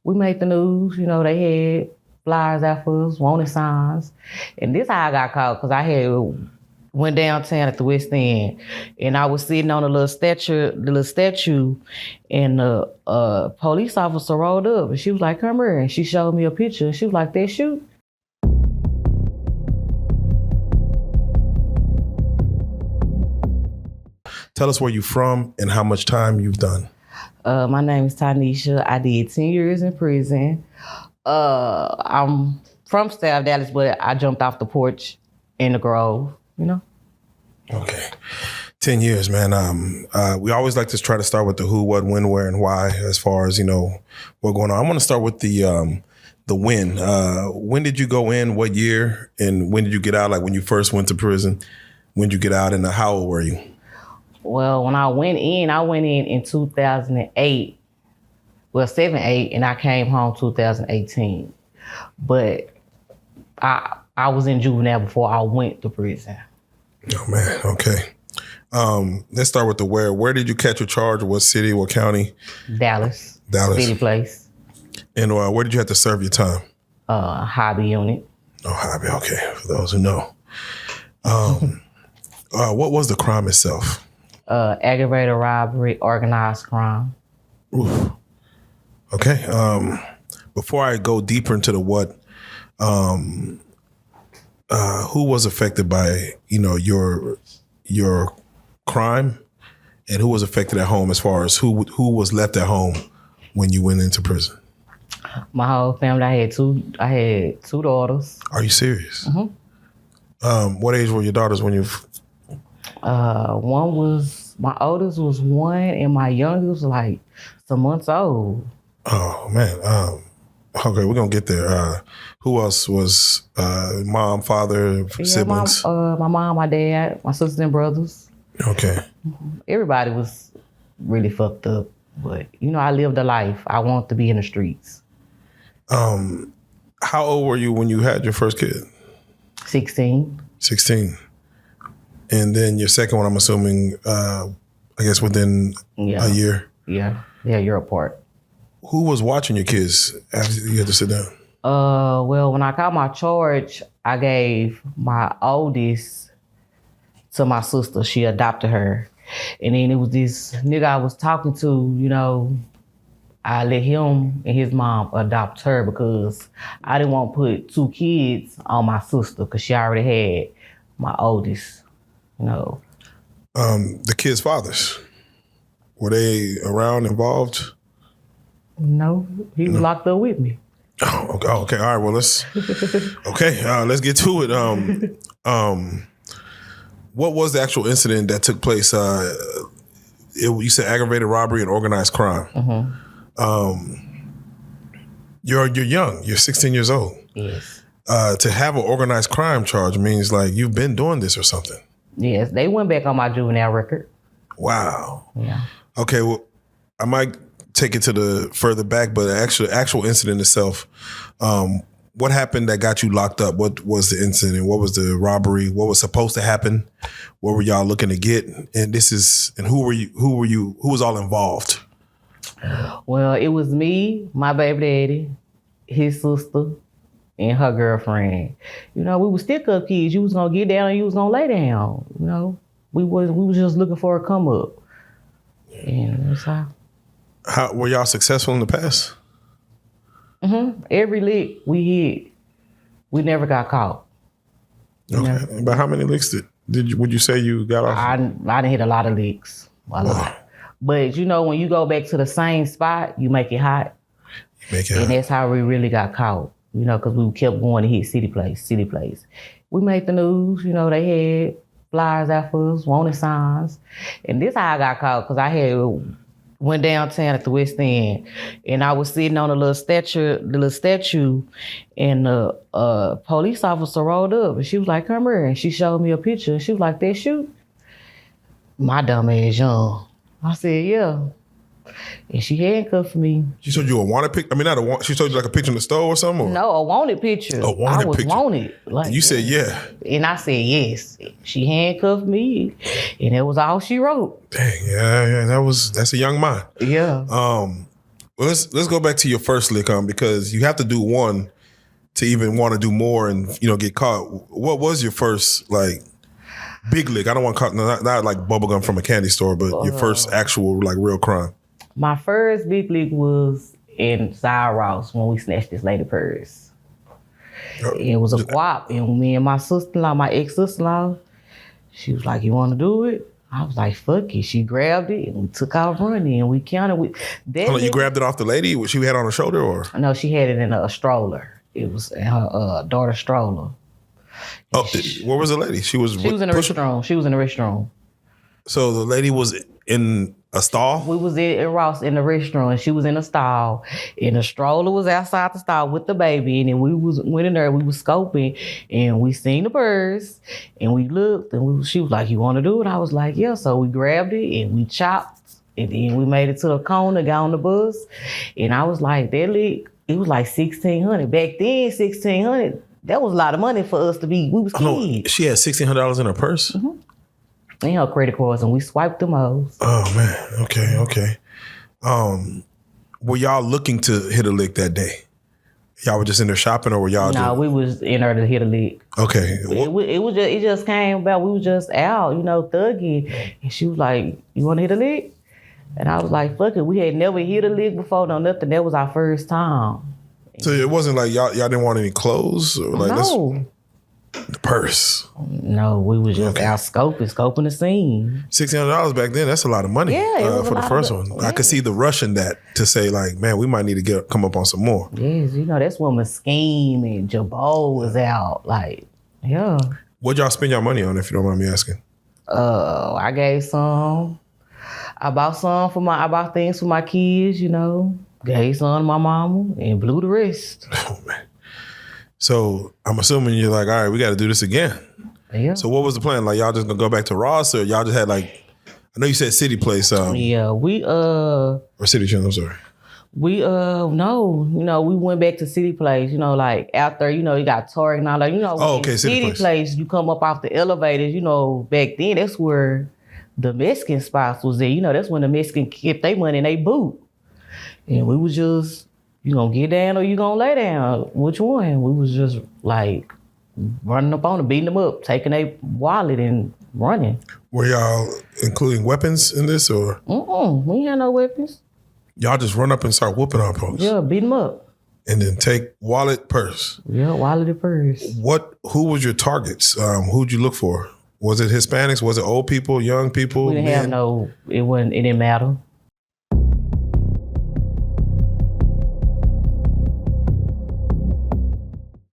we made the news. They had flyers out for us, wanted signs. And this how I got caught, because I had went downtown at the West End, and I was sitting on the little statue, and the police officer rolled up, and she was like, "Come here," and she showed me a picture, and she was like, "They shoot." Tell us where you're from and how much time you've done. My name is Tanisha. I did 10 years in prison. I'm from South Dallas, but I jumped off the porch in the Grove, Okay. 10 years, man. We always like to try to start with the who, what, when, where, and why as far as, what's going on. I want to start with the when. When did you go in? What year? And when did you get out? Like when you first went to prison, when did you get out, and how old were you? Well, when I went in 2008. Well, 7-8, and I came home 2018. But I was in juvenile before I went to prison. Oh, man. Okay. Let's start with the where. Where did you catch your charge? What city? What county? Dallas. City Place. And where did you have to serve your time? Hobby unit. Oh, hobby. Okay. For those who know. What was the crime itself? Aggravated robbery, organized crime. Oof. Okay. Before I go deeper into the what, who was affected by, your crime, and who was affected at home as far as who was left at home when you went into prison? My whole family. I had two daughters. Are you serious? Mm-hmm. What age were your daughters when you? My oldest was 1, and my youngest was like some months old. Oh man. Okay, we're gonna get there. Who else was mom, father, siblings? My mom, my dad, my sisters and brothers. Okay. Everybody was really fucked up, but I lived a life. I wanted to be in the streets. How old were you when you had your first kid? 16. 16. And then your second one, I'm assuming, I guess within a year. Yeah, you're apart. Who was watching your kids after you had to sit down? Well, when I got my charge, I gave my oldest to my sister. She adopted her. And then it was this nigga I was talking to, I let him and his mom adopt her because I didn't want to put 2 kids on my sister because she already had my oldest, The kids' fathers, were they around, involved? No, he was locked up with me. Oh, okay. All right. Well, let's get to it. What was the actual incident that took place? You said aggravated robbery and organized crime. Mm-hmm. You're young. You're 16 years old. Yes. To have an organized crime charge means like you've been doing this or something. Yes, they went back on my juvenile record. Wow. Yeah. Okay. Well, I might take it to the further back, but the actual incident itself, what happened that got you locked up? What was the incident? What was the robbery? What was supposed to happen? What were y'all looking to get? And who was all involved? Well, it was me, my baby daddy, his sister, and her girlfriend. We were stick-up kids. You was gonna get down and you was gonna lay down. We was just looking for a come up. And that's how. How were y'all successful in the past? Mm-hmm. Every lick we hit, we never got caught. Okay. But how many licks would you say you got off? I didn't hit a lot of licks. A lot. But when you go back to the same spot, you make it hot. And that's how we really got caught. Because we kept going to hit City Place. We made the news. They had flyers out for us, wanted signs. And this how I got caught, because I had went downtown at the West End, and I was sitting on the little statue, and the police officer rolled up, and she was like, "Come here," and she showed me a picture, and she was like, "They shoot?" My dumb ass young. I said, "Yeah." And she handcuffed me. She showed you a wanted picture? I mean, not a want. She showed you like a picture in the store or something? Or? No, a wanted picture. A wanted I was picture. Wanted. And you said yeah. And I said yes. She handcuffed me, and that was all she wrote. Dang, yeah. That's a young mind. Yeah. Well, let's go back to your first lick because you have to do one to even want to do more and get caught. What was your first like big lick? I don't want to call not like bubblegum from a candy store, but your first actual like real crime. My first big lick was in Side Ross when we snatched this lady purse. It was a guap, and me and my sister-in-law, my ex-sister-in-law, she was like, "You want to do it?" I was like, "Fuck it." She grabbed it and we took off running and we counted. You grabbed it off the lady? She had on her shoulder or? No, she had it in a stroller. It was in her daughter's stroller. Oh, where was the lady? She was in the restroom. She was in the restroom. So the lady was in a stall? We was in Ross in the restroom and she was in a stall and the stroller was outside the stall with the baby, and then we went in there, we was scoping and we seen the purse and we looked and she was like, "You want to do it?" I was like, "Yeah." So we grabbed it and we chopped and then we made it to the corner, got on the bus, and I was like, that lick, it was like $1,600. Back then, $1,600, that was a lot of money for us to be, we was kids. She had $1,600 in her purse? Mm-hmm. And her credit cards, and we swiped them hoes. Oh man, okay. Were y'all looking to hit a lick that day? Y'all were just in there shopping, or were y'all? No, we was in there to hit a lick. Okay. It just came about. We was just out, thugging, and she was like, "You want to hit a lick?" And I was like, "Fuck it." We had never hit a lick before, no nothing. That was our first time. So it wasn't like y'all didn't want any clothes, or like no. The purse. No, we was just out scoping the scene. $1,600 back then, that's a lot of money for the first one. Yeah. I could see the rush in that to say like, man, we might need to come up on some more. Yes, that's when Scheme and Jabot was out. Like, yeah. What'd y'all spend your money on, if you don't mind me asking? I gave some. I bought things for my kids, Gave some to my mama and blew the rest. Oh man. So I'm assuming you're like, all right, we got to do this again. Yeah. So what was the plan? Like y'all just gonna go back to Ross, or y'all just had like, I know you said City Place. Yeah, or City Channel. I'm sorry. We no, we went back to City Place. Like out there, you got Target and all that. Oh, okay, City Place. You come up off the elevators. Back then that's where the Mexican spots was there. That's when the Mexican kept their money in their boot, and we was just. You gonna get down or you gonna lay down? Which one? We was just like running up on them, beating them up, taking their wallet and running. Were y'all including weapons in this or? We ain't had no weapons. Y'all just run up and start whooping on folks? Yeah, beat them up. And then take wallet, purse? Yeah, wallet and purse. Who was your targets? Who'd you look for? Was it Hispanics? Was it old people, young people? We didn't have it didn't matter.